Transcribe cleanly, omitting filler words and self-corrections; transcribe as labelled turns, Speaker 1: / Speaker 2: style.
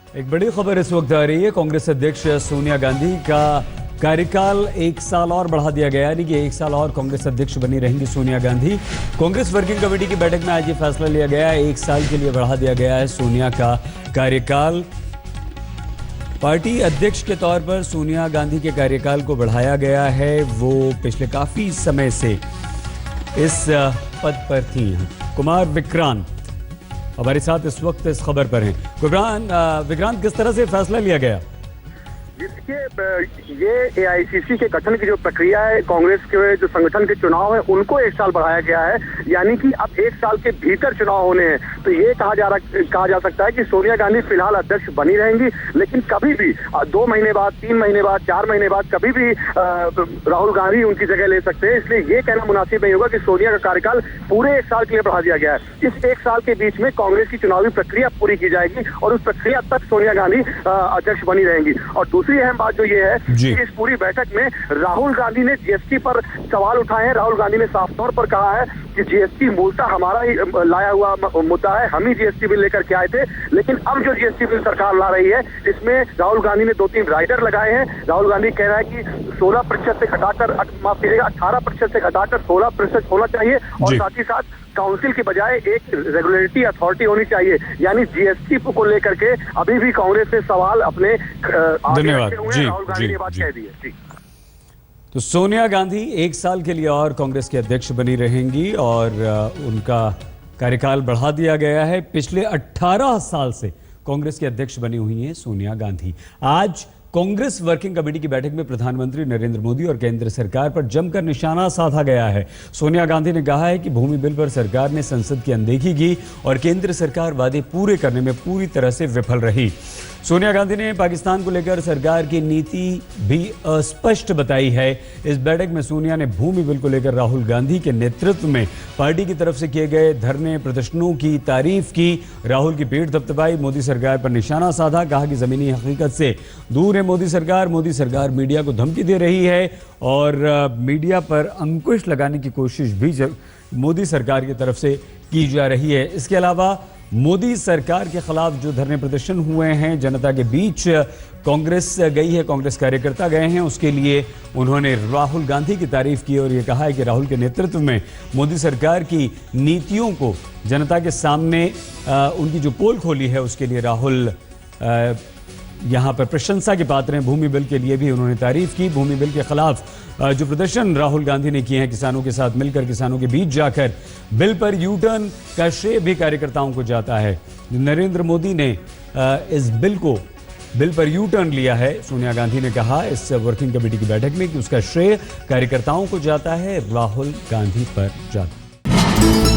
Speaker 1: एक बड़ी खबर इस वक्त आ रही है। कांग्रेस अध्यक्ष सोनिया गांधी का कार्यकाल 1 साल और बढ़ा दिया गया, यानी कि 1 साल और कांग्रेस अध्यक्ष बनी रहेंगी सोनिया गांधी। कांग्रेस वर्किंग कमेटी की बैठक में आज ये फैसला लिया गया है, 1 साल के लिए बढ़ा दिया गया है सोनिया का कार्यकाल। पार्टी अध्यक्ष के तौर पर सोनिया गांधी के कार्यकाल को बढ़ाया गया है। वो पिछले काफी समय से इस पद पर थी। कुमार विक्रांत हमारे साथ इस वक्त इस खबर पर हैं। विक्रांत, किस तरह से फैसला लिया गया?
Speaker 2: देखिए, ये एआईसीसी के गठन की जो प्रक्रिया है, कांग्रेस के जो संगठन के चुनाव है उनको 1 साल बढ़ाया गया है, यानी कि अब 1 साल के भीतर चुनाव होने हैं। तो ये कहा जा सकता है कि सोनिया गांधी फिलहाल अध्यक्ष बनी रहेंगी, लेकिन कभी भी 2 महीने बाद, 3 महीने बाद, 4 महीने बाद कभी भी राहुल गांधी उनकी जगह ले सकते हैं। इसलिए ये कहना मुनासिब नहीं होगा कि सोनिया का कार्यकाल पूरे 1 साल के लिए बढ़ा दिया गया है। इस 1 साल के बीच में कांग्रेस की चुनावी प्रक्रिया पूरी की जाएगी और उस प्रक्रिया तक सोनिया गांधी अध्यक्ष बनी रहेंगी। और दूसरी अहम बात जो ये है कि इस पूरी बैठक में राहुल गांधी ने जीएसटी पर सवाल उठाए हैं। राहुल गांधी ने साफ तौर पर कहा है कि जीएसटी मूलतः हमारा ही लाया हुआ मुद्दा है, हम ही जीएसटी बिल लेकर के आए थे, लेकिन अब जो जीएसटी बिल सरकार ला रही है इसमें राहुल गांधी ने 2-3 राइडर लगाए हैं। राहुल गांधी कह रहा है कि 16% से घटाकर 18% से घटाकर 16% होना चाहिए और साथ ही साथ काउंसिल की बजाय एक रेगुलेटरी अथॉरिटी होनी चाहिए। यानी जीएसटी को लेकर के अभी भी कांग्रेस से सवाल अपने
Speaker 1: धन्यवाद
Speaker 2: राहुल गांधी ने बात कह दी है।
Speaker 1: तो सोनिया गांधी 1 साल के लिए और कांग्रेस के अध्यक्ष बनी रहेंगी और उनका कार्यकाल बढ़ा दिया गया है। पिछले 18 साल से कांग्रेस के अध्यक्ष बनी हुई हैं सोनिया गांधी। आज कांग्रेस वर्किंग कमेटी की बैठक में प्रधानमंत्री नरेंद्र मोदी और केंद्र सरकार पर जमकर निशाना साधा गया है। सोनिया गांधी ने कहा है कि भूमि बिल पर सरकार ने संसद की अनदेखी की और केंद्र सरकार वादे पूरे करने में पूरी तरह से विफल रही। सोनिया गांधी ने पाकिस्तान को लेकर सरकार की नीति भी अस्पष्ट बताई है। इस बैठक में सोनिया ने भूमि बिल को लेकर राहुल गांधी के नेतृत्व में पार्टी की तरफ से किए गए धरने प्रदर्शनों की तारीफ की। राहुल की पीठ थपथपाई, मोदी सरकार पर निशाना साधा, कहा कि जमीनी हकीकत से दूर है मोदी सरकार मीडिया को धमकी दे रही है और मीडिया पर अंकुश लगाने की कोशिश भी मोदी सरकार की तरफ से की जा रही है। इसके अलावा मोदी सरकार के खिलाफ जो धरने प्रदर्शन हुए हैं, जनता के बीच कांग्रेस गई है, कांग्रेस कार्यकर्ता गए हैं, उसके लिए उन्होंने राहुल गांधी की तारीफ की और ये कहा है कि राहुल के नेतृत्व में मोदी सरकार की नीतियों को जनता के सामने उनकी जो पोल खोली है उसके लिए राहुल यहाँ पर प्रशंसा के पात्र हैं। भूमि बिल के लिए भी उन्होंने तारीफ की। भूमि बिल के खिलाफ जो प्रदर्शन राहुल गांधी ने किए हैं, किसानों के साथ मिलकर, किसानों के बीच जाकर, बिल पर यू टर्न का श्रेय भी कार्यकर्ताओं को जाता है। नरेंद्र मोदी ने इस बिल पर यू टर्न लिया है। सोनिया गांधी ने कहा इस वर्किंग कमेटी की बैठक में कि उसका श्रेय कार्यकर्ताओं को जाता है, राहुल गांधी पर जाता है।